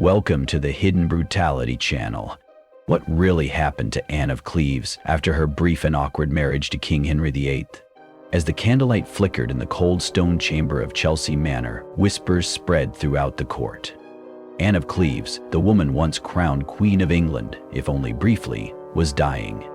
Welcome to the Hidden Brutality channel. What really happened to Anne of Cleves after her brief and awkward marriage to King Henry VIII? As the candlelight flickered in the cold stone chamber of Chelsea Manor, whispers spread throughout the court. Anne of Cleves, the woman once crowned Queen of England, if only briefly, was dying.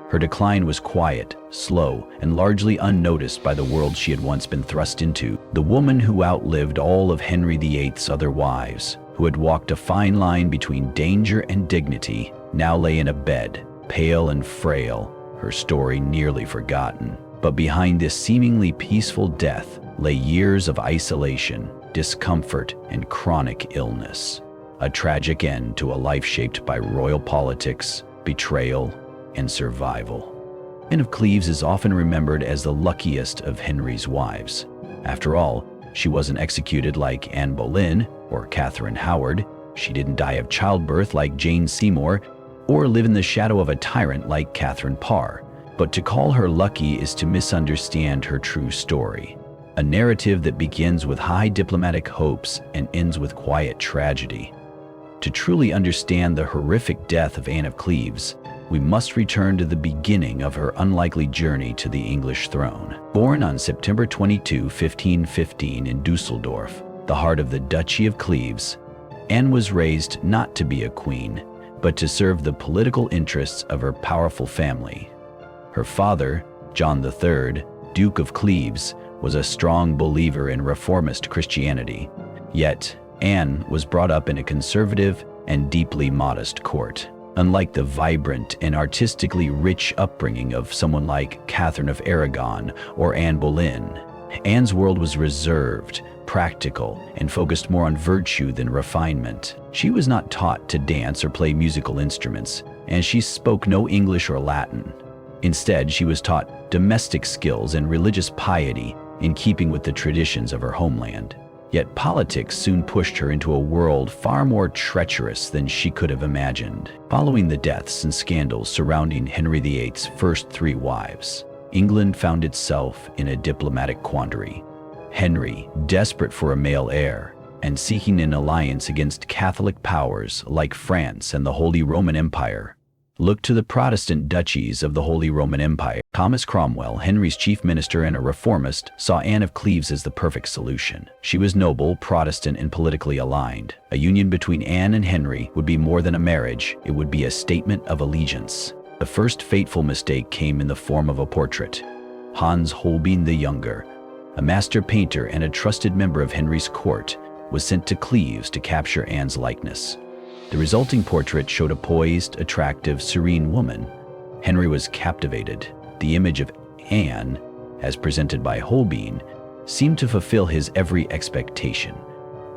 Her decline was quiet, slow, and largely unnoticed by the world she had once been thrust into. The woman who outlived all of Henry VIII's other wives, who had walked a fine line between danger and dignity, now lay in a bed, pale and frail, her story nearly forgotten. But behind this seemingly peaceful death lay years of isolation, discomfort, and chronic illness. A tragic end to a life shaped by royal politics, betrayal, and survival. Anne of Cleves is often remembered as the luckiest of Henry's wives. After all, she wasn't executed like Anne Boleyn or Catherine Howard. She didn't die of childbirth like Jane Seymour, or live in the shadow of a tyrant like Catherine Parr. But to call her lucky is to misunderstand her true story. A narrative that begins with high diplomatic hopes and ends with quiet tragedy. To truly understand the horrific death of Anne of Cleves, we must return to the beginning of her unlikely journey to the English throne. Born on September 22, 1515 in Dusseldorf, the heart of the Duchy of Cleves, Anne was raised not to be a queen, but to serve the political interests of her powerful family. Her father, John III, Duke of Cleves, was a strong believer in reformist Christianity. Yet, Anne was brought up in a conservative and deeply modest court. Unlike the vibrant and artistically rich upbringing of someone like Catherine of Aragon or Anne Boleyn, Anne's world was reserved, practical, and focused more on virtue than refinement. She was not taught to dance or play musical instruments, and she spoke no English or Latin. Instead, she was taught domestic skills and religious piety in keeping with the traditions of her homeland. Yet politics soon pushed her into a world far more treacherous than she could have imagined. Following the deaths and scandals surrounding Henry VIII's first three wives, England found itself in a diplomatic quandary. Henry, desperate for a male heir and seeking an alliance against Catholic powers like France and the Holy Roman Empire, looked to the Protestant duchies of the Holy Roman Empire. Thomas Cromwell, Henry's chief minister and a reformist, saw Anne of Cleves as the perfect solution. She was noble, Protestant, and politically aligned. A union between Anne and Henry would be more than a marriage, it would be a statement of allegiance. The first fateful mistake came in the form of a portrait. Hans Holbein the Younger, a master painter and a trusted member of Henry's court, was sent to Cleves to capture Anne's likeness. The resulting portrait showed a poised, attractive, serene woman. Henry was captivated. The image of Anne, as presented by Holbein, seemed to fulfill his every expectation.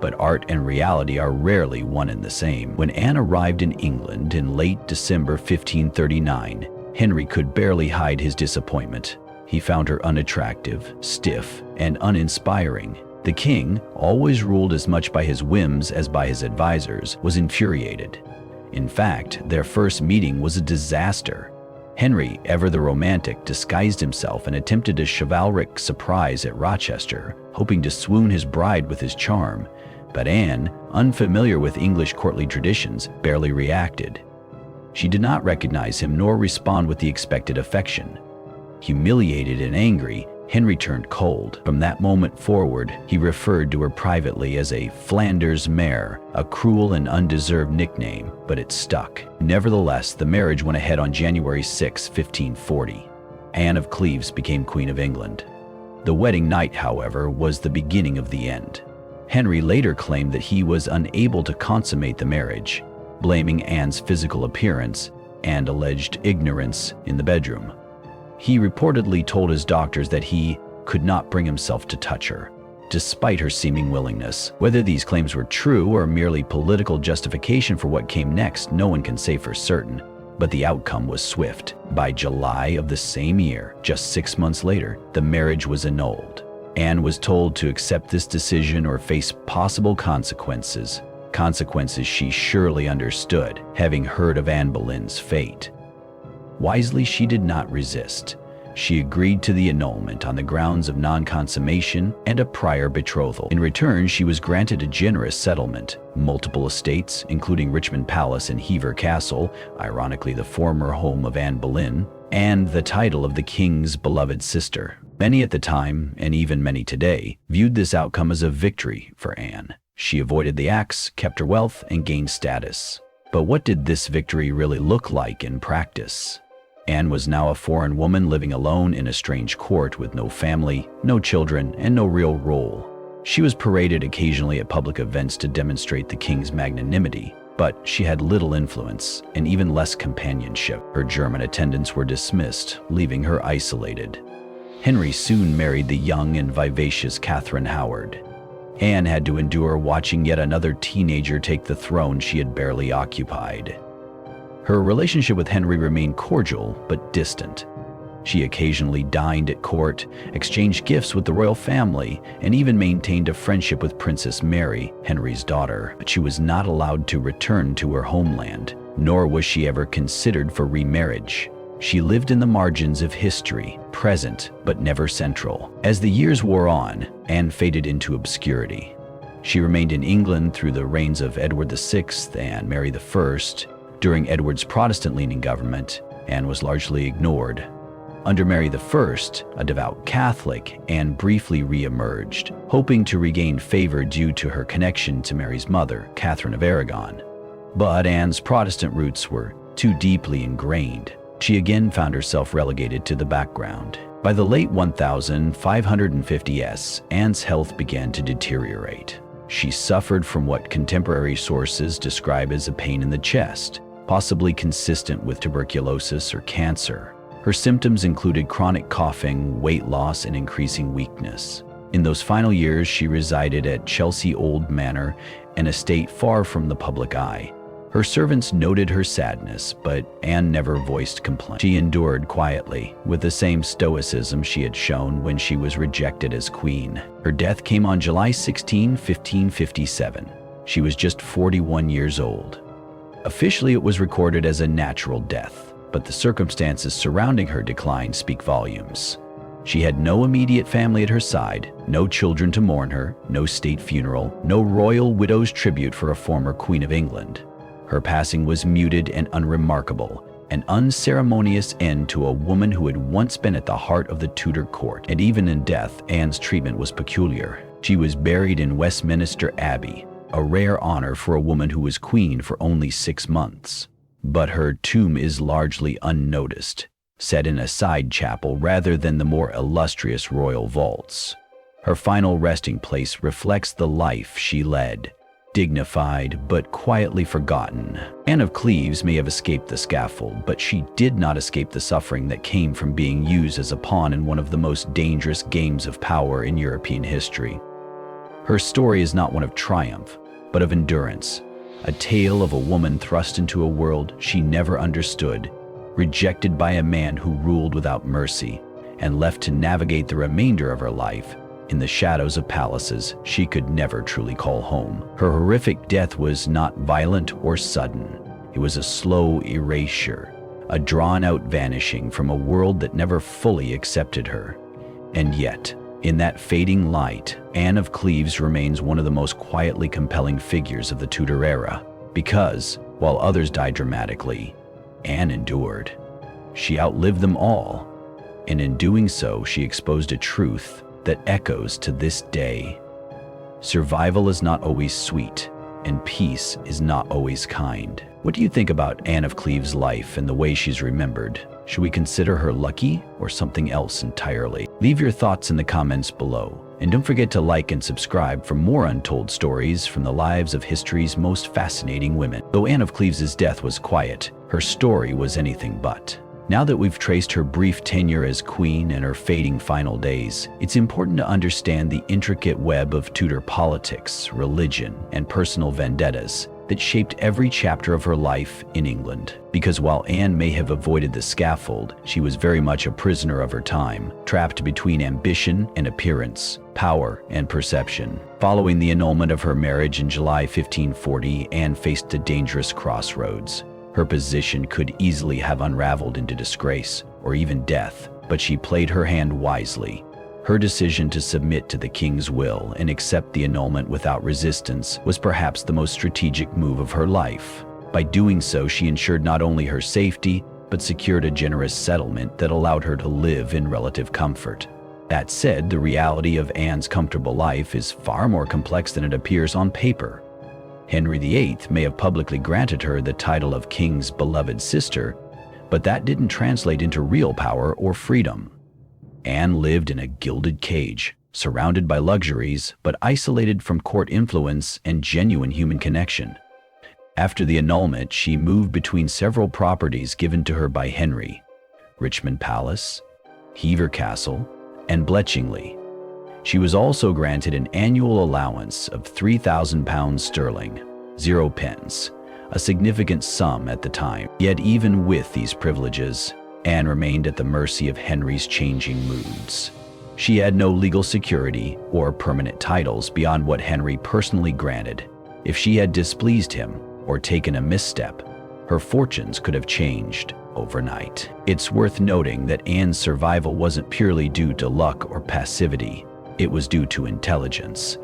But art and reality are rarely one and the same. When Anne arrived in England in late December 1539, Henry could barely hide his disappointment. He found her unattractive, stiff, and uninspiring. The king, always ruled as much by his whims as by his advisors, was infuriated. In fact, their first meeting was a disaster. Henry, ever the romantic, disguised himself and attempted a chivalric surprise at Rochester, hoping to swoon his bride with his charm. But Anne, unfamiliar with English courtly traditions, barely reacted. She did not recognize him nor respond with the expected affection. Humiliated and angry, Henry turned cold. From that moment forward, he referred to her privately as a Flanders mare, a cruel and undeserved nickname, but it stuck. Nevertheless, the marriage went ahead on January 6, 1540. Anne of Cleves became Queen of England. The wedding night, however, was the beginning of the end. Henry later claimed that he was unable to consummate the marriage, blaming Anne's physical appearance and alleged ignorance in the bedroom. He reportedly told his doctors that he could not bring himself to touch her, despite her seeming willingness. Whether these claims were true or merely political justification for what came next, no one can say for certain, but the outcome was swift. By July of the same year, just 6 months later, the marriage was annulled. Anne was told to accept this decision or face possible consequences she surely understood, having heard of Anne Boleyn's fate. Wisely, she did not resist. She agreed to the annulment on the grounds of non-consummation and a prior betrothal. In return, she was granted a generous settlement, multiple estates, including Richmond Palace and Hever Castle, ironically the former home of Anne Boleyn, and the title of the king's beloved sister. Many at the time, and even many today, viewed this outcome as a victory for Anne. She avoided the axe, kept her wealth, and gained status. But what did this victory really look like in practice? Anne was now a foreign woman living alone in a strange court with no family, no children, and no real role. She was paraded occasionally at public events to demonstrate the king's magnanimity, but she had little influence and even less companionship. Her German attendants were dismissed, leaving her isolated. Henry soon married the young and vivacious Catherine Howard. Anne had to endure watching yet another teenager take the throne she had barely occupied. Her relationship with Henry remained cordial but distant. She occasionally dined at court, exchanged gifts with the royal family, and even maintained a friendship with Princess Mary, Henry's daughter. But she was not allowed to return to her homeland, nor was she ever considered for remarriage. She lived in the margins of history, present but never central. As the years wore on, Anne faded into obscurity. She remained in England through the reigns of Edward VI and Mary I. During Edward's Protestant-leaning government, Anne was largely ignored. Under Mary I, a devout Catholic, Anne briefly re-emerged, hoping to regain favor due to her connection to Mary's mother, Catherine of Aragon. But Anne's Protestant roots were too deeply ingrained. She again found herself relegated to the background. By the late 1550s, Anne's health began to deteriorate. She suffered from what contemporary sources describe as a pain in the chest, possibly consistent with tuberculosis or cancer. Her symptoms included chronic coughing, weight loss, and increasing weakness. In those final years, she resided at Chelsea Manor, an estate far from the public eye. Her servants noted her sadness, but Anne never voiced complaint. She endured quietly, with the same stoicism she had shown when she was rejected as queen. Her death came on July 16, 1557. She was just 41 years old. Officially, it was recorded as a natural death, but the circumstances surrounding her decline speak volumes. She had no immediate family at her side, no children to mourn her, no state funeral, no royal widow's tribute for a former Queen of England. Her passing was muted and unremarkable, an unceremonious end to a woman who had once been at the heart of the Tudor court. And even in death, Anne's treatment was peculiar. She was buried in Westminster Abbey, a rare honor for a woman who was queen for only 6 months. But her tomb is largely unnoticed, set in a side chapel rather than the more illustrious royal vaults. Her final resting place reflects the life she led, dignified but quietly forgotten. Anne of Cleves may have escaped the scaffold, but she did not escape the suffering that came from being used as a pawn in one of the most dangerous games of power in European history. Her story is not one of triumph, but of endurance, a tale of a woman thrust into a world she never understood, rejected by a man who ruled without mercy, and left to navigate the remainder of her life in the shadows of palaces she could never truly call home. Her horrific death was not violent or sudden. It was a slow erasure, a drawn-out vanishing from a world that never fully accepted her. And yet, in that fading light, Anne of Cleves remains one of the most quietly compelling figures of the Tudor era, because, while others died dramatically, Anne endured. She outlived them all, and in doing so, she exposed a truth that echoes to this day. Survival is not always sweet, and peace is not always kind. What do you think about Anne of Cleves' life and the way she's remembered? Should we consider her lucky or something else entirely? Leave your thoughts in the comments below, and don't forget to like and subscribe for more untold stories from the lives of history's most fascinating women. Though Anne of Cleves' death was quiet, her story was anything but. Now that we've traced her brief tenure as queen and her fading final days, it's important to understand the intricate web of Tudor politics, religion, and personal vendettas that shaped every chapter of her life in England. Because while Anne may have avoided the scaffold, she was very much a prisoner of her time, trapped between ambition and appearance, power and perception. Following the annulment of her marriage in July 1540, Anne faced a dangerous crossroads. Her position could easily have unraveled into disgrace or even death. but she played her hand wisely. Her decision to submit to the king's will and accept the annulment without resistance was perhaps the most strategic move of her life. By doing so, she ensured not only her safety, but secured a generous settlement that allowed her to live in relative comfort. That said, the reality of Anne's comfortable life is far more complex than it appears on paper. Henry VIII may have publicly granted her the title of king's beloved sister, but that didn't translate into real power or freedom. Anne lived in a gilded cage, surrounded by luxuries, but isolated from court influence and genuine human connection. After the annulment, she moved between several properties given to her by Henry: Richmond Palace, Hever Castle, and Bletchingley. She was also granted an annual allowance of £3,000 sterling, 0 pence, a significant sum at the time. Yet even with these privileges, Anne remained at the mercy of Henry's changing moods. She had no legal security or permanent titles beyond what Henry personally granted. If she had displeased him or taken a misstep, her fortunes could have changed overnight. It's worth noting that Anne's survival wasn't purely due to luck or passivity. It was due to intelligence.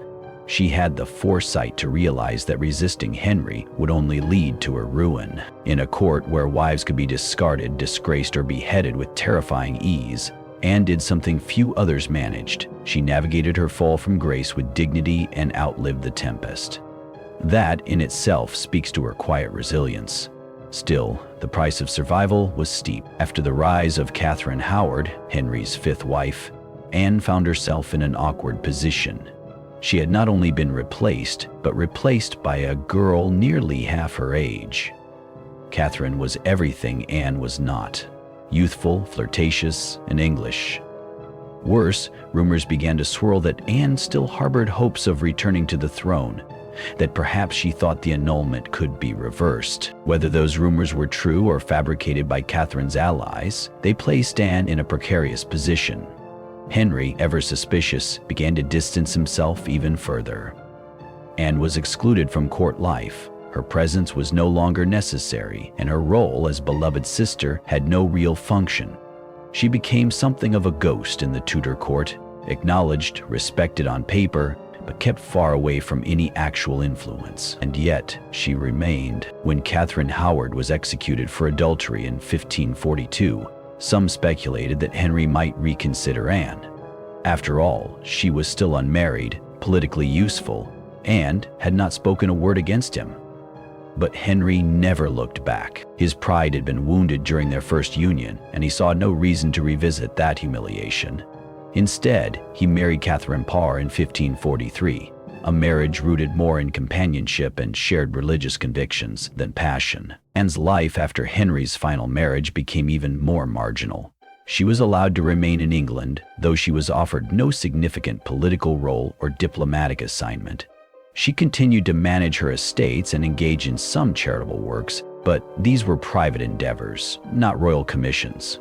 She had the foresight to realize that resisting Henry would only lead to her ruin. In a court where wives could be discarded, disgraced, or beheaded with terrifying ease, Anne did something few others managed. She navigated her fall from grace with dignity and outlived the tempest. That in itself speaks to her quiet resilience. Still, the price of survival was steep. After the rise of Catherine Howard, Henry's fifth wife, Anne found herself in an awkward position. She had not only been replaced, but replaced by a girl nearly half her age. Catherine was everything Anne was not: youthful, flirtatious, and English. Worse, rumors began to swirl that Anne still harbored hopes of returning to the throne, that perhaps she thought the annulment could be reversed. Whether those rumors were true or fabricated by Catherine's allies, they placed Anne in a precarious position. Henry, ever suspicious, began to distance himself even further. Anne was excluded from court life. Her presence was no longer necessary, and her role as beloved sister had no real function. She became something of a ghost in the Tudor court, acknowledged, respected on paper, but kept far away from any actual influence. And yet, she remained. When Catherine Howard was executed for adultery in 1542, some speculated that Henry might reconsider Anne. After all, she was still unmarried, politically useful, and had not spoken a word against him. But Henry never looked back. His pride had been wounded during their first union, and he saw no reason to revisit that humiliation. Instead, he married Catherine Parr in 1543, a marriage rooted more in companionship and shared religious convictions than passion. Anne's life after Henry's final marriage became even more marginal. She was allowed to remain in England, though she was offered no significant political role or diplomatic assignment. She continued to manage her estates and engage in some charitable works, but these were private endeavors, not royal commissions.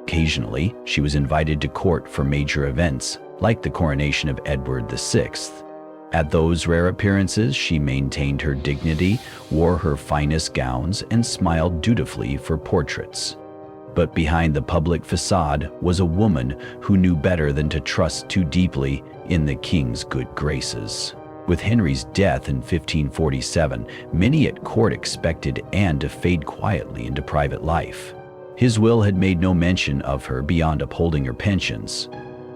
Occasionally, she was invited to court for major events, like the coronation of Edward VI. At those rare appearances, she maintained her dignity, wore her finest gowns, and smiled dutifully for portraits. But behind the public facade was a woman who knew better than to trust too deeply in the king's good graces. With Henry's death in 1547, many at court expected Anne to fade quietly into private life. His will had made no mention of her beyond upholding her pensions.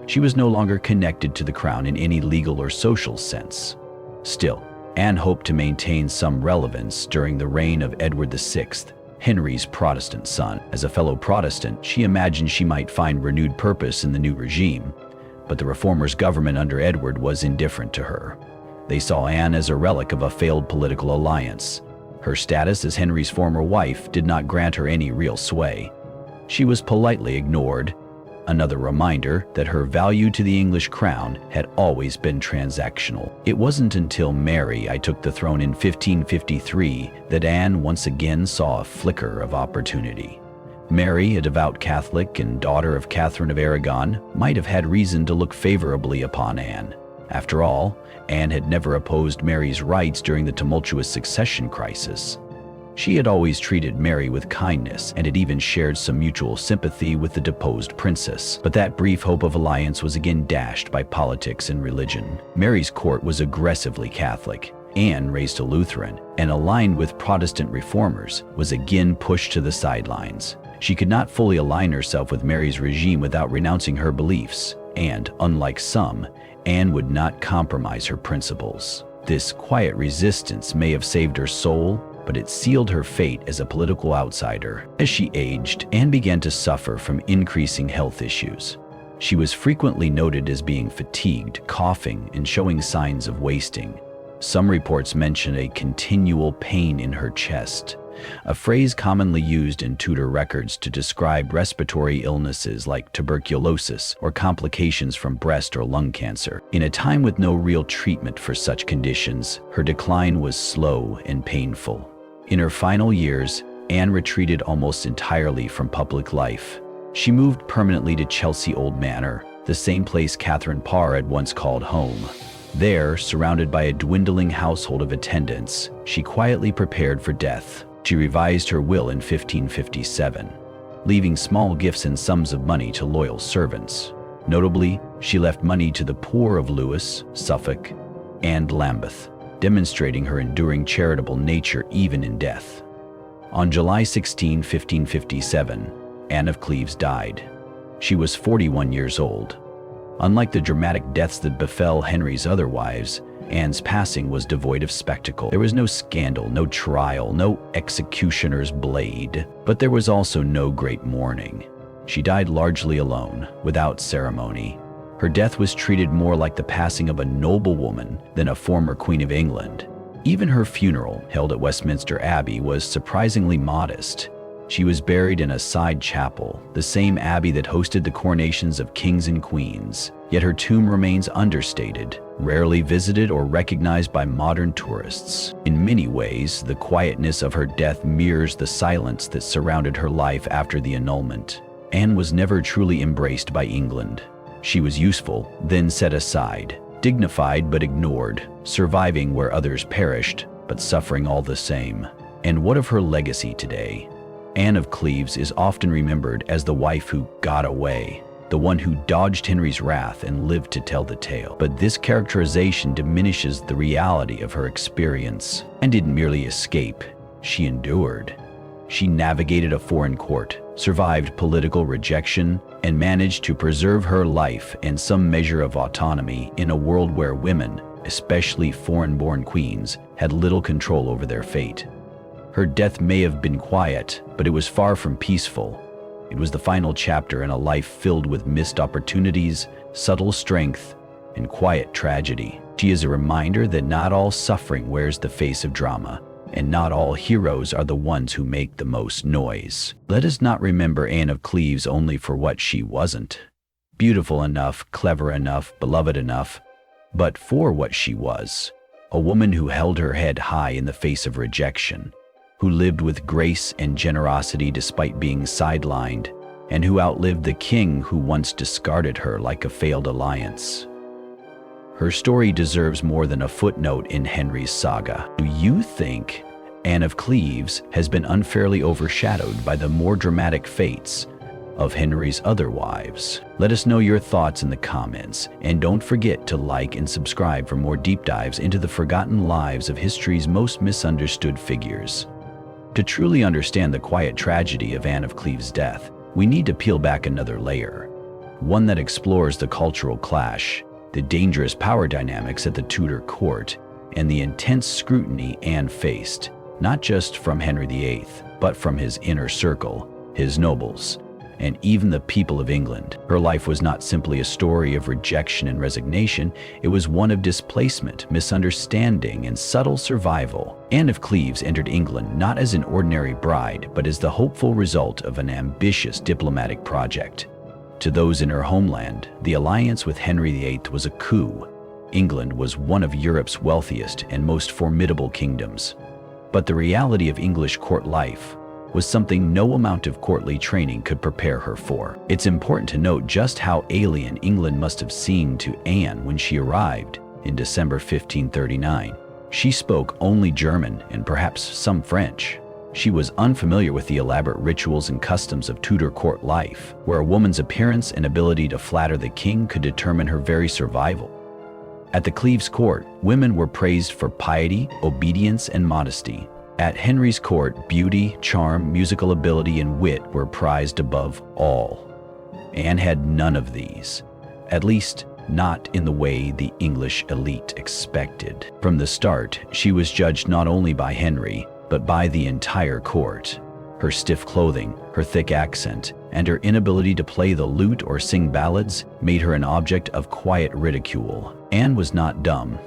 She was no longer connected to the crown in any legal or social sense. Still, Anne hoped to maintain some relevance during the reign of Edward VI, Henry's Protestant son. As a fellow Protestant, she imagined she might find renewed purpose in the new regime, but the reformers' government under Edward was indifferent to her. They saw Anne as a relic of a failed political alliance. Her status as Henry's former wife did not grant her any real sway. She was politely ignored, another reminder that her value to the English crown had always been transactional. It wasn't until Mary I took the throne in 1553 that Anne once again saw a flicker of opportunity. Mary, a devout Catholic and daughter of Catherine of Aragon, might have had reason to look favorably upon Anne. After all, Anne had never opposed Mary's rights during the tumultuous succession crisis. She had always treated Mary with kindness and had even shared some mutual sympathy with the deposed princess. But that brief hope of alliance was again dashed by politics and religion. Mary's court was aggressively Catholic. Anne, raised a Lutheran and aligned with Protestant reformers, was again pushed to the sidelines. She could not fully align herself with Mary's regime without renouncing her beliefs, and, unlike some, Anne would not compromise her principles. This quiet resistance may have saved her soul, but it sealed her fate as a political outsider. As she aged, Anne began to suffer from increasing health issues. She was frequently noted as being fatigued, coughing, and showing signs of wasting. Some reports mention a continual pain in her chest, a phrase commonly used in Tudor records to describe respiratory illnesses like tuberculosis or complications from breast or lung cancer. In a time with no real treatment for such conditions, her decline was slow and painful. In her final years, Anne retreated almost entirely from public life. She moved permanently to Chelsea Manor, the same place Catherine Parr had once called home. There, surrounded by a dwindling household of attendants, she quietly prepared for death. She revised her will in 1557, leaving small gifts and sums of money to loyal servants. Notably, she left money to the poor of Lewes, Suffolk, and Lambeth, demonstrating her enduring charitable nature even in death. On July 16, 1557, Anne of Cleves died. She was 41 years old. Unlike the dramatic deaths that befell Henry's other wives, Anne's passing was devoid of spectacle. There was no scandal, no trial, no executioner's blade, but there was also no great mourning. She died largely alone, without ceremony. Her death was treated more like the passing of a noblewoman than a former Queen of England. Even her funeral, held at Westminster Abbey, was surprisingly modest. She was buried in a side chapel, the same abbey that hosted the coronations of kings and queens. Yet her tomb remains understated, rarely visited or recognized by modern tourists. In many ways, the quietness of her death mirrors the silence that surrounded her life after the annulment. Anne was never truly embraced by England. She was useful, then set aside, dignified but ignored, surviving where others perished, but suffering all the same. And what of her legacy today? Anne of Cleves is often remembered as the wife who got away, the one who dodged Henry's wrath and lived to tell the tale. But this characterization diminishes the reality of her experience. Anne didn't merely escape, she endured. She navigated a foreign court, survived political rejection, and managed to preserve her life and some measure of autonomy in a world where women, especially foreign-born queens, had little control over their fate. Her death may have been quiet, but it was far from peaceful. It was the final chapter in a life filled with missed opportunities, subtle strength, and quiet tragedy. She is a reminder that not all suffering wears the face of drama, and not all heroes are the ones who make the most noise. Let us not remember Anne of Cleves only for what she wasn't. Beautiful enough, clever enough, beloved enough, but for what she was. A woman who held her head high in the face of rejection, who lived with grace and generosity despite being sidelined, and who outlived the king who once discarded her like a failed alliance. Her story deserves more than a footnote in Henry's saga. Do you think Anne of Cleves has been unfairly overshadowed by the more dramatic fates of Henry's other wives? Let us know your thoughts in the comments, and don't forget to like and subscribe for more deep dives into the forgotten lives of history's most misunderstood figures. To truly understand the quiet tragedy of Anne of Cleves' death, we need to peel back another layer, one that explores the cultural clash, the dangerous power dynamics at the Tudor court, and the intense scrutiny Anne faced, not just from Henry VIII, but from his inner circle, his nobles, and even the people of England. Her life was not simply a story of rejection and resignation, it was one of displacement, misunderstanding, and subtle survival. Anne of Cleves entered England not as an ordinary bride, but as the hopeful result of an ambitious diplomatic project. To those in her homeland, the alliance with Henry VIII was a coup. England was one of Europe's wealthiest and most formidable kingdoms. But the reality of English court life was something no amount of courtly training could prepare her for. It's important to note just how alien England must have seemed to Anne when she arrived in December 1539. She spoke only German and perhaps some French. She was unfamiliar with the elaborate rituals and customs of Tudor court life, where a woman's appearance and ability to flatter the king could determine her very survival. At the Cleves court, women were praised for piety, obedience, and modesty. At Henry's court, beauty, charm, musical ability, and wit were prized above all. Anne had none of these, at least not in the way the English elite expected. From the start, she was judged not only by Henry, but by the entire court. Her stiff clothing, her thick accent, and her inability to play the lute or sing ballads made her an object of quiet ridicule. Anne was not dumb,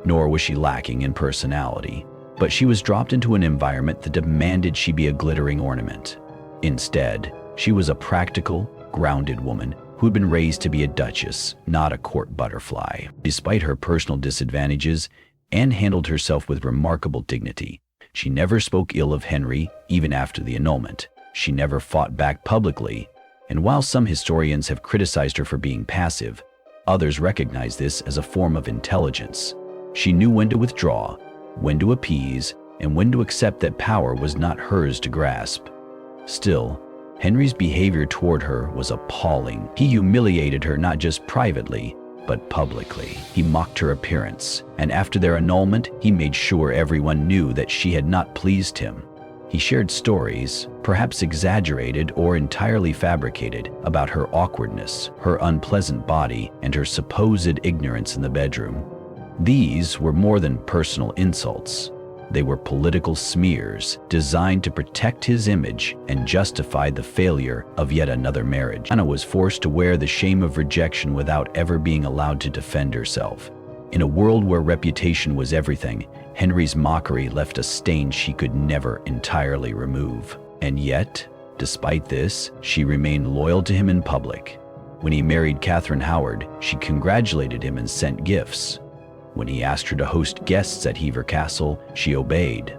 nor was she lacking in personality, but she was dropped into an environment that demanded she be a glittering ornament. Instead, she was a practical, grounded woman who had been raised to be a duchess, not a court butterfly. Despite her personal disadvantages, Anne handled herself with remarkable dignity. She never spoke ill of Henry, even after the annulment. She never fought back publicly, and while some historians have criticized her for being passive, others recognize this as a form of intelligence. She knew when to withdraw, when to appease, and when to accept that power was not hers to grasp. Still, Henry's behavior toward her was appalling. He humiliated her not just privately, but publicly. He mocked her appearance, and after their annulment, he made sure everyone knew that she had not pleased him. He shared stories, perhaps exaggerated or entirely fabricated, about her awkwardness, her unpleasant body, and her supposed ignorance in the bedroom. These were more than personal insults. They were political smears designed to protect his image and justify the failure of yet another marriage. Anna was forced to wear the shame of rejection without ever being allowed to defend herself. In a world where reputation was everything, Henry's mockery left a stain she could never entirely remove. And yet, despite this, she remained loyal to him in public. When he married Catherine Howard, she congratulated him and sent gifts. When he asked her to host guests at Hever Castle, she obeyed.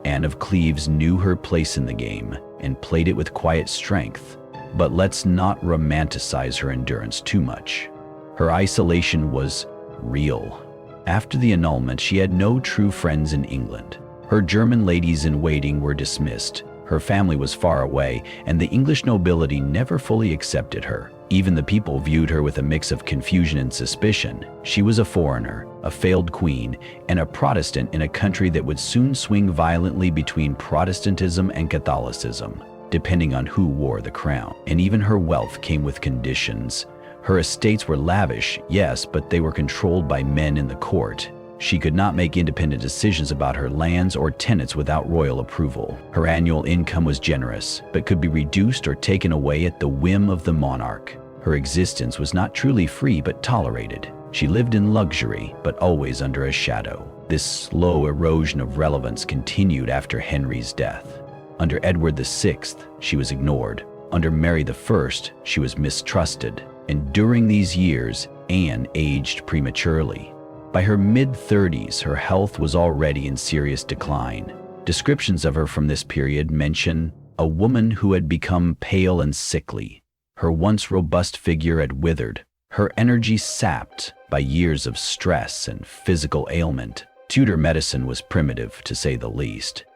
Anne of Cleves knew her place in the game and played it with quiet strength. But let's not romanticize her endurance too much. Her isolation was real. After the annulment, she had no true friends in England. Her German ladies-in-waiting were dismissed. Her family was far away, and the English nobility never fully accepted her. Even the people viewed her with a mix of confusion and suspicion. She was a foreigner, a failed queen, and a Protestant in a country that would soon swing violently between Protestantism and Catholicism, depending on who wore the crown. And even her wealth came with conditions. Her estates were lavish, yes, but they were controlled by men in the court. She could not make independent decisions about her lands or tenants without royal approval. Her annual income was generous, but could be reduced or taken away at the whim of the monarch. Her existence was not truly free but tolerated. She lived in luxury, but always under a shadow. This slow erosion of relevance continued after Henry's death. Under Edward VI, she was ignored. Under Mary I, she was mistrusted. And during these years, Anne aged prematurely. By her mid-30s, her health was already in serious decline. Descriptions of her from this period mention a woman who had become pale and sickly. Her once robust figure had withered, her energy sapped by years of stress and physical ailment. Tudor medicine was primitive, to say the least.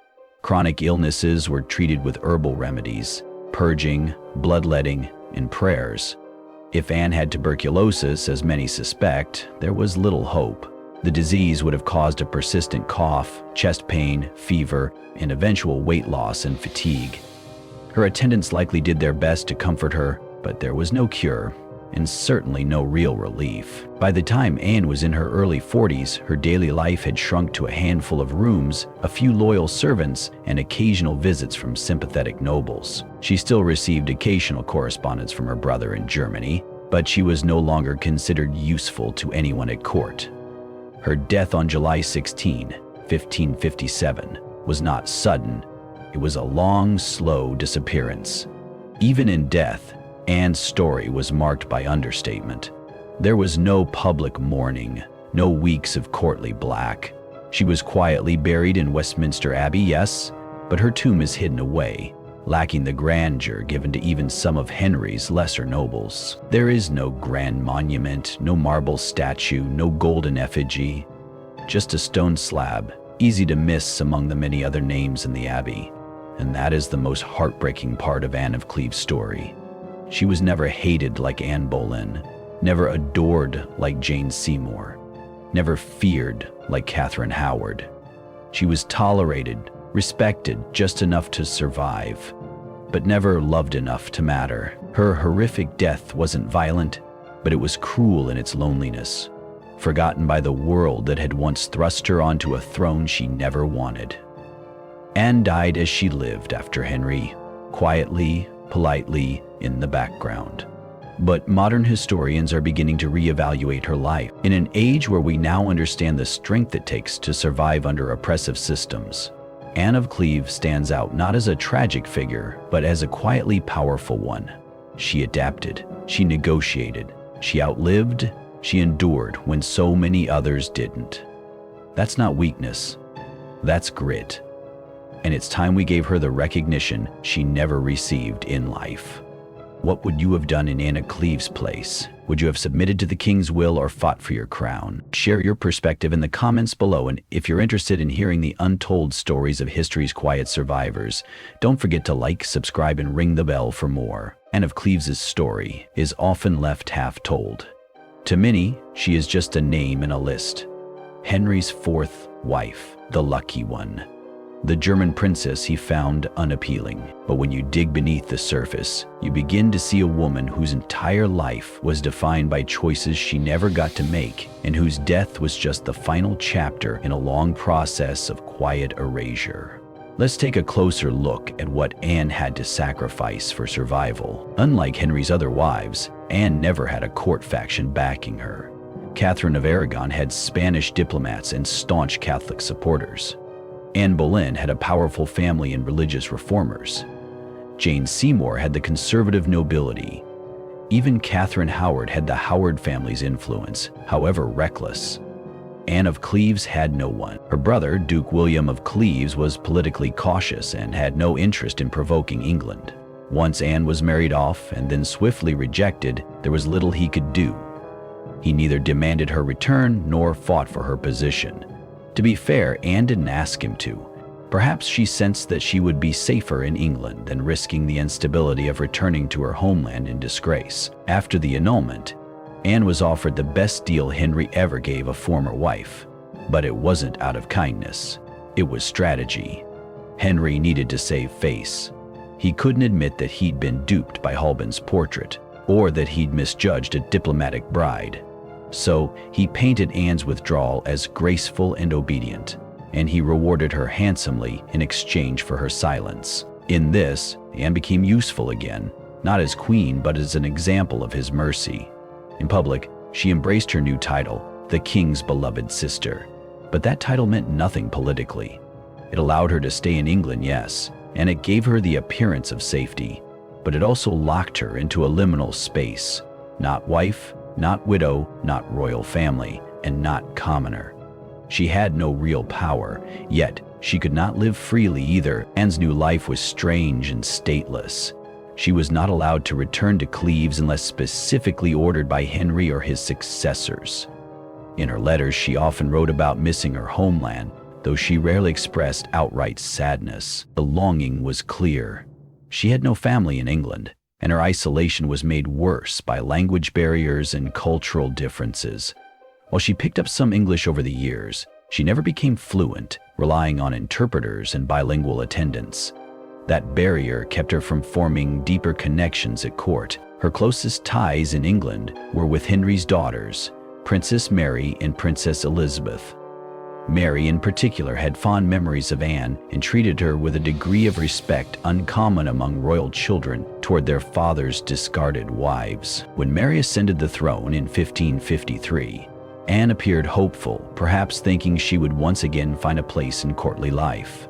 Chronic illnesses were treated with herbal remedies, purging, bloodletting, and prayers. If Anne had tuberculosis, as many suspect, there was little hope. The disease would have caused a persistent cough, chest pain, fever, and eventual weight loss and fatigue. Her attendants likely did their best to comfort her, but there was no cure, and certainly no real relief. By the time Anne was in her early 40s, her daily life had shrunk to a handful of rooms, a few loyal servants, and occasional visits from sympathetic nobles. She still received occasional correspondence from her brother in Germany, but she was no longer considered useful to anyone at court. Her death on July 16, 1557, was not sudden. It was a long, slow disappearance. Even in death, Anne's story was marked by understatement. There was no public mourning, no weeks of courtly black. She was quietly buried in Westminster Abbey, yes, but her tomb is hidden away, lacking the grandeur given to even some of Henry's lesser nobles. There is no grand monument, no marble statue, no golden effigy, just a stone slab, easy to miss among the many other names in the abbey. And that is the most heartbreaking part of Anne of Cleves' story. She was never hated like Anne Boleyn, never adored like Jane Seymour, never feared like Catherine Howard. She was tolerated, respected just enough to survive, but never loved enough to matter. Her horrific death wasn't violent, but it was cruel in its loneliness, forgotten by the world that had once thrust her onto a throne she never wanted. Anne died as she lived after Henry, quietly, politely, in the background. But modern historians are beginning to reevaluate her life. In an age where we now understand the strength it takes to survive under oppressive systems, Anne of Cleves stands out not as a tragic figure, but as a quietly powerful one. She adapted, she negotiated, she outlived, she endured when so many others didn't. That's not weakness, that's grit. And it's time we gave her the recognition she never received in life. What would you have done in Anne of Cleves' place? Would you have submitted to the king's will or fought for your crown? Share your perspective in the comments below, and if you're interested in hearing the untold stories of history's quiet survivors, don't forget to like, subscribe, and ring the bell for more. Anne of Cleves' story is often left half-told. To many, she is just a name in a list. Henry's fourth wife, the lucky one. The German princess he found unappealing. But when you dig beneath the surface, you begin to see a woman whose entire life was defined by choices she never got to make, and whose death was just the final chapter in a long process of quiet erasure. Let's take a closer look at what Anne had to sacrifice for survival. Unlike Henry's other wives, Anne never had a court faction backing her. Catherine of Aragon had Spanish diplomats and staunch Catholic supporters. Anne Boleyn had a powerful family and religious reformers. Jane Seymour had the conservative nobility. Even Catherine Howard had the Howard family's influence, however reckless. Anne of Cleves had no one. Her brother, Duke William of Cleves, was politically cautious and had no interest in provoking England. Once Anne was married off and then swiftly rejected, there was little he could do. He neither demanded her return nor fought for her position. To be fair, Anne didn't ask him to. Perhaps she sensed that she would be safer in England than risking the instability of returning to her homeland in disgrace. After the annulment, Anne was offered the best deal Henry ever gave a former wife. But it wasn't out of kindness. It was strategy. Henry needed to save face. He couldn't admit that he'd been duped by Holbein's portrait, or that he'd misjudged a diplomatic bride. So he painted Anne's withdrawal as graceful and obedient, and he rewarded her handsomely in exchange for her silence. In this, Anne became useful again, not as queen but as an example of his mercy. In public, she embraced her new title, the king's beloved sister. But that title meant nothing politically. It allowed her to stay in England, yes, and it gave her the appearance of safety, but it also locked her into a liminal space, not wife, not widow, not royal family, and not commoner. She had no real power, yet she could not live freely either. Anne's new life was strange and stateless. She was not allowed to return to Cleves unless specifically ordered by Henry or his successors. In her letters, she often wrote about missing her homeland, though she rarely expressed outright sadness. The longing was clear. She had no family in England, and her isolation was made worse by language barriers and cultural differences. While she picked up some English over the years, she never became fluent, relying on interpreters and bilingual attendants. That barrier kept her from forming deeper connections at court. Her closest ties in England were with Henry's daughters, Princess Mary and Princess Elizabeth. Mary in particular had fond memories of Anne and treated her with a degree of respect uncommon among royal children toward their father's discarded wives. When Mary ascended the throne in 1553, Anne appeared hopeful, perhaps thinking she would once again find a place in courtly life.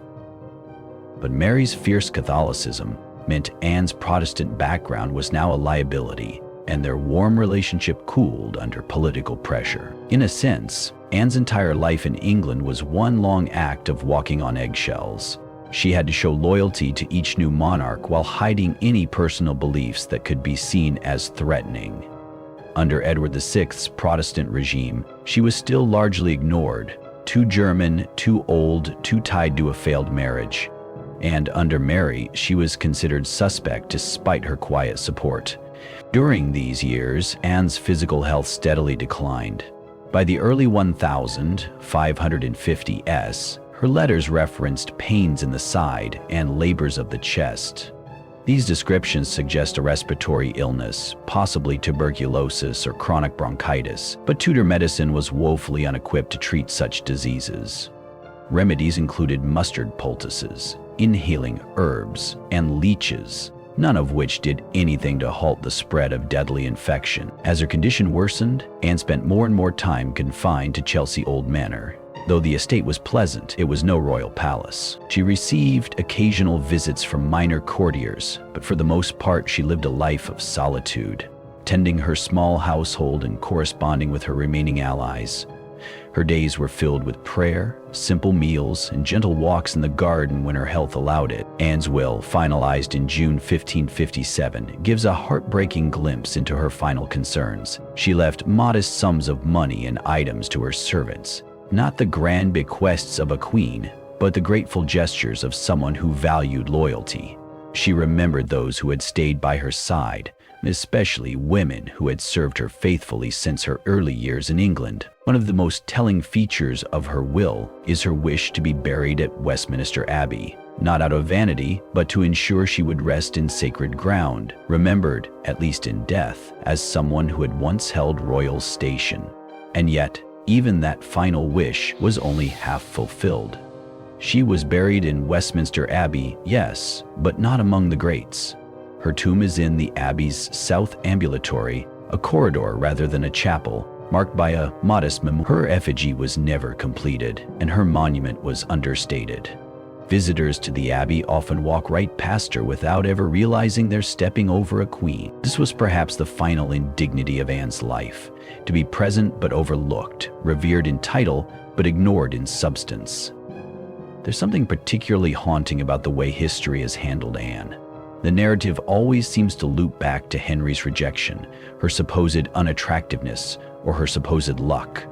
But Mary's fierce Catholicism meant Anne's Protestant background was now a liability, and their warm relationship cooled under political pressure. In a sense, Anne's entire life in England was one long act of walking on eggshells. She had to show loyalty to each new monarch while hiding any personal beliefs that could be seen as threatening. Under Edward VI's Protestant regime, she was still largely ignored, too German, too old, too tied to a failed marriage. and under Mary, she was considered suspect despite her quiet support. During these years, Anne's physical health steadily declined. By the early 1550s, her letters referenced pains in the side and labors of the chest. These descriptions suggest a respiratory illness, possibly tuberculosis or chronic bronchitis, but Tudor medicine was woefully unequipped to treat such diseases. Remedies included mustard poultices, inhaling herbs, and leeches, none of which did anything to halt the spread of deadly infection. As her condition worsened, Anne spent more and more time confined to Chelsea Manor. Though the estate was pleasant, it was no royal palace. She received occasional visits from minor courtiers, but for the most part she lived a life of solitude, tending her small household and corresponding with her remaining allies. Her days were filled with prayer, simple meals, and gentle walks in the garden when her health allowed it. Anne's will, finalized in June 1557, gives a heartbreaking glimpse into her final concerns. She left modest sums of money and items to her servants, not the grand bequests of a queen, but the grateful gestures of someone who valued loyalty. She remembered those who had stayed by her side, especially women who had served her faithfully since her early years in England. One of the most telling features of her will is her wish to be buried at Westminster Abbey, not out of vanity, but to ensure she would rest in sacred ground, remembered, at least in death, as someone who had once held royal station. And yet, even that final wish was only half fulfilled. She was buried in Westminster Abbey, yes, but not among the greats. Her tomb is in the Abbey's south ambulatory, a corridor rather than a chapel, marked by a modest memorial. Her effigy was never completed, and her monument was understated. Visitors to the Abbey often walk right past her without ever realizing they're stepping over a queen. This was perhaps the final indignity of Anne's life, to be present but overlooked, revered in title but ignored in substance. There's something particularly haunting about the way history has handled Anne. The narrative always seems to loop back to Henry's rejection, her supposed unattractiveness, or her supposed luck.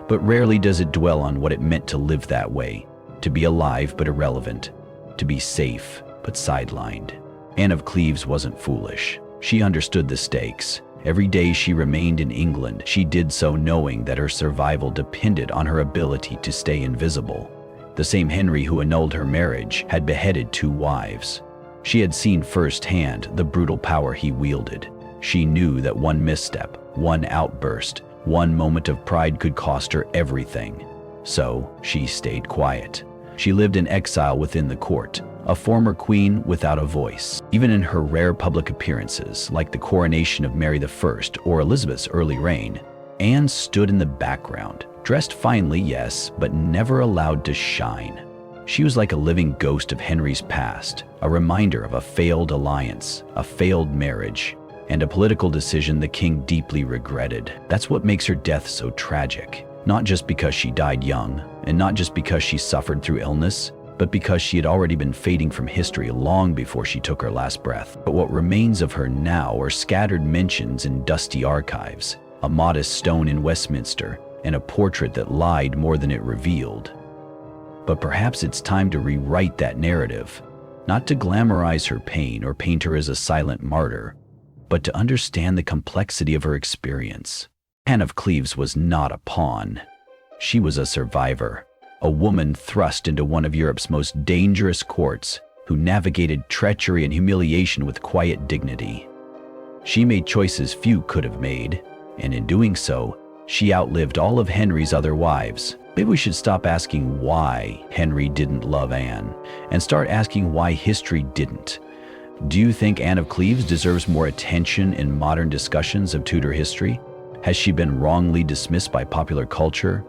But rarely does it dwell on what it meant to live that way, to be alive but irrelevant, to be safe but sidelined. Anne of Cleves wasn't foolish. She understood the stakes. Every day she remained in England, she did so knowing that her survival depended on her ability to stay invisible. The same Henry who annulled her marriage had beheaded 2 wives. She had seen firsthand the brutal power he wielded. She knew that one misstep, one outburst, one moment of pride could cost her everything. So she stayed quiet. She lived in exile within the court, a former queen without a voice. Even in her rare public appearances, like the coronation of Mary I or Elizabeth's early reign, Anne stood in the background, dressed finely, yes, but never allowed to shine. She was like a living ghost of Henry's past, a reminder of a failed alliance, a failed marriage, and a political decision the king deeply regretted. That's what makes her death so tragic, not just because she died young, and not just because she suffered through illness, but because she had already been fading from history long before she took her last breath. But what remains of her now are scattered mentions in dusty archives, a modest stone in Westminster, and a portrait that lied more than it revealed. But perhaps it's time to rewrite that narrative, not to glamorize her pain or paint her as a silent martyr, but to understand the complexity of her experience. Anne of Cleves was not a pawn. She was a survivor, a woman thrust into one of Europe's most dangerous courts, who navigated treachery and humiliation with quiet dignity. She made choices few could have made, and in doing so, she outlived all of Henry's other wives. Maybe we should stop asking why Henry didn't love Anne, and start asking why history didn't. Do you think Anne of Cleves deserves more attention in modern discussions of Tudor history? Has she been wrongly dismissed by popular culture?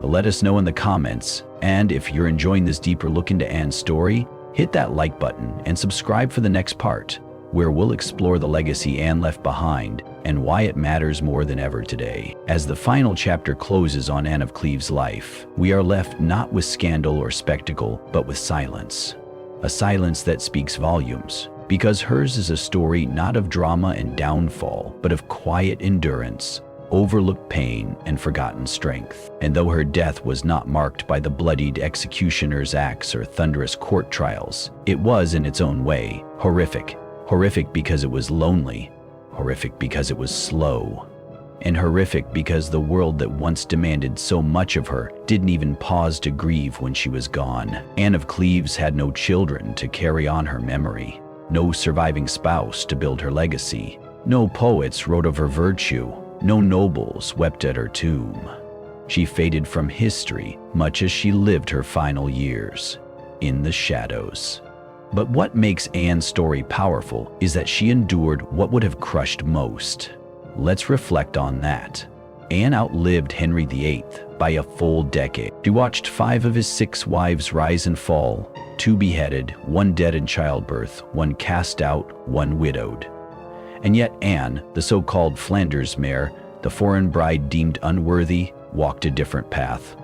Let us know in the comments, and if you're enjoying this deeper look into Anne's story, hit that like button and subscribe for the next part, where we'll explore the legacy Anne left behind and why it matters more than ever today. As the final chapter closes on Anne of Cleves' life, we are left not with scandal or spectacle, but with silence. A silence that speaks volumes, because hers is a story not of drama and downfall, but of quiet endurance, overlooked pain, and forgotten strength. And though her death was not marked by the bloodied executioner's axe or thunderous court trials, it was, in its own way, horrific. Horrific because it was lonely, horrific because it was slow, and horrific because the world that once demanded so much of her didn't even pause to grieve when she was gone. Anne of Cleves had no children to carry on her memory, no surviving spouse to build her legacy. No poets wrote of her virtue, no nobles wept at her tomb. She faded from history much as she lived her final years, in the shadows. But what makes Anne's story powerful is that she endured what would have crushed most. Let's reflect on that. Anne outlived Henry VIII by a full decade. She watched 5 of his 6 wives rise and fall, 2 beheaded, 1 dead in childbirth, 1 cast out, 1 widowed. And yet Anne, the so-called Flanders mare, the foreign bride deemed unworthy, walked a different path.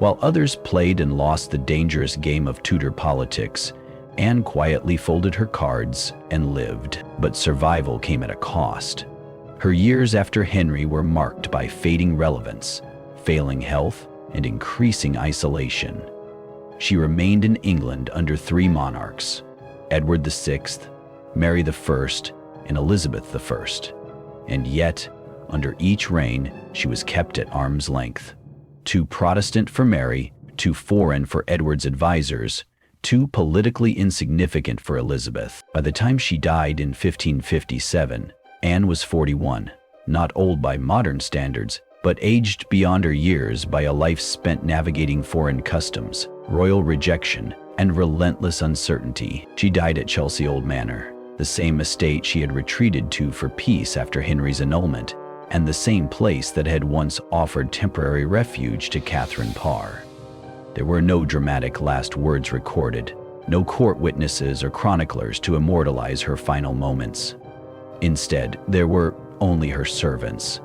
While others played and lost the dangerous game of Tudor politics, Anne quietly folded her cards and lived. But survival came at a cost. Her years after Henry were marked by fading relevance, failing health, and increasing isolation. She remained in England under 3 monarchs, Edward VI, Mary I, and Elizabeth I. And yet, under each reign, she was kept at arm's length. Too Protestant for Mary, too foreign for Edward's advisors, too politically insignificant for Elizabeth. By the time she died in 1557, Anne was 41, not old by modern standards, but aged beyond her years by a life spent navigating foreign customs, royal rejection, and relentless uncertainty. She died at Chelsea Manor, the same estate she had retreated to for peace after Henry's annulment, and the same place that had once offered temporary refuge to Catherine Parr. There were no dramatic last words recorded, no court witnesses or chroniclers to immortalize her final moments. Instead, there were only her servants,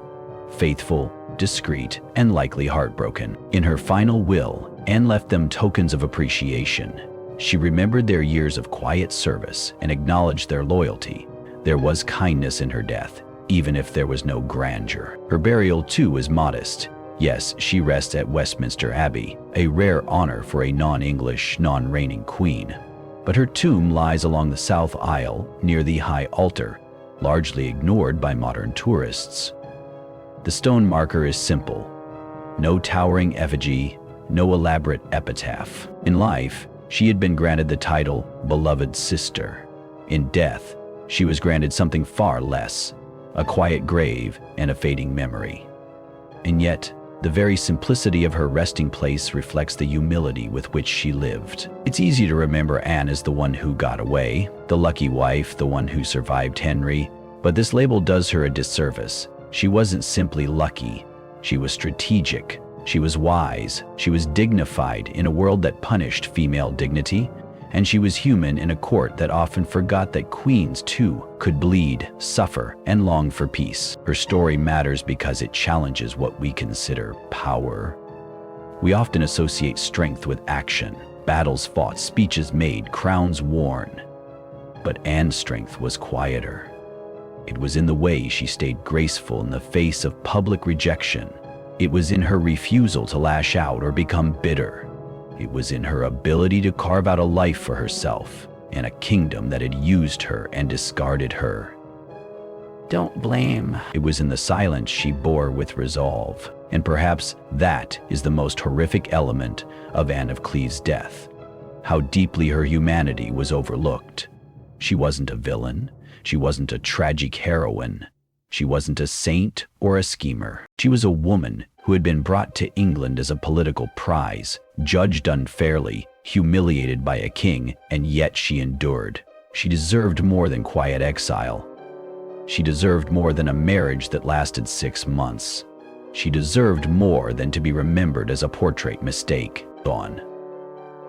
faithful, discreet, and likely heartbroken. In her final will, Anne left them tokens of appreciation. She remembered their years of quiet service and acknowledged their loyalty. There was kindness in her death, even if there was no grandeur. Her burial, too, is modest. Yes, she rests at Westminster Abbey, a rare honor for a non-English, non-reigning queen. But her tomb lies along the south aisle near the high altar, largely ignored by modern tourists. The stone marker is simple. No towering effigy, no elaborate epitaph. In life, she had been granted the title beloved sister. In death, she was granted something far less, a quiet grave and a fading memory. And yet, the very simplicity of her resting place reflects the humility with which she lived. It's easy to remember Anne as the one who got away, the lucky wife, the one who survived Henry, but this label does her a disservice. She wasn't simply lucky. She was strategic. She was wise. She was dignified in a world that punished female dignity. And she was human in a court that often forgot that queens, too, could bleed, suffer, and long for peace. Her story matters because it challenges what we consider power. We often associate strength with action, battles fought, speeches made, crowns worn. But Anne's strength was quieter. It was in the way she stayed graceful in the face of public rejection. It was in her refusal to lash out or become bitter. It was in her ability to carve out a life for herself and a kingdom that had used her and discarded her. Don't blame. It was in the silence she bore with resolve. And perhaps that is the most horrific element of Anne of Cleves' death. How deeply her humanity was overlooked. She wasn't a villain. She wasn't a tragic heroine. She wasn't a saint or a schemer. She was a woman who had been brought to England as a political prize, judged unfairly, humiliated by a king, and yet she endured. She deserved more than quiet exile. She deserved more than a marriage that lasted 6 months. She deserved more than to be remembered as a portrait mistake. Gone.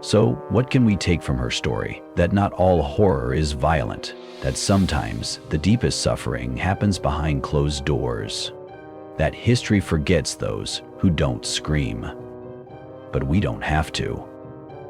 So, what can we take from her story? That not all horror is violent, that sometimes the deepest suffering happens behind closed doors, that history forgets those who don't scream. But we don't have to.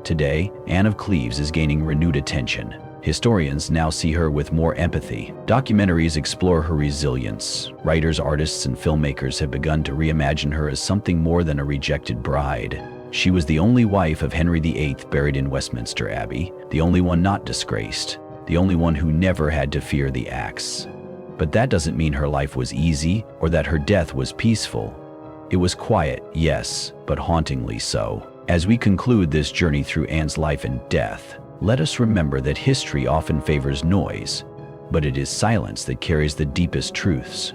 Today, Anne of Cleves is gaining renewed attention, Historians now see her with more empathy. Documentaries explore her resilience. Writers, artists, and filmmakers have begun to reimagine her as something more than a rejected bride. She was the only wife of Henry VIII buried in Westminster Abbey, the only one not disgraced, the only one who never had to fear the axe. But that doesn't mean her life was easy or that her death was peaceful. It was quiet, yes, but hauntingly so. As we conclude this journey through Anne's life and death, let us remember that history often favors noise, but it is silence that carries the deepest truths.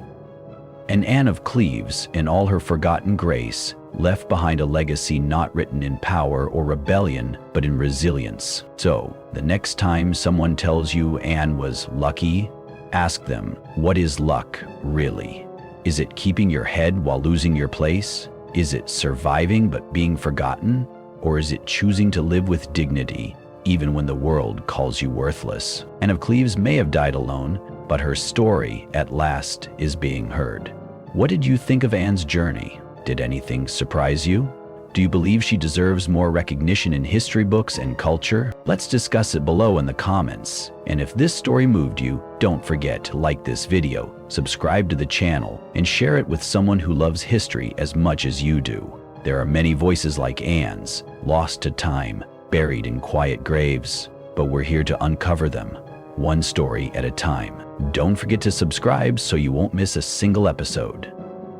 And Anne of Cleves, in all her forgotten grace, left behind a legacy not written in power or rebellion, but in resilience. So, the next time someone tells you Anne was lucky, ask them, what is luck, really? Is it keeping your head while losing your place? Is it surviving but being forgotten? Or is it choosing to live with dignity, even when the world calls you worthless? Anne of Cleves may have died alone, but her story, at last, is being heard. What did you think of Anne's journey? Did anything surprise you? Do you believe she deserves more recognition in history books and culture? Let's discuss it below in the comments. And if this story moved you, don't forget to like this video, subscribe to the channel, and share it with someone who loves history as much as you do. There are many voices like Anne's, lost to time, buried in quiet graves, but we're here to uncover them, one story at a time. Don't forget to subscribe so you won't miss a single episode.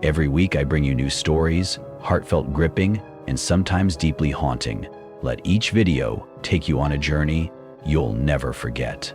Every week I bring you new stories, heartfelt, gripping, and sometimes deeply haunting. Let each video take you on a journey you'll never forget.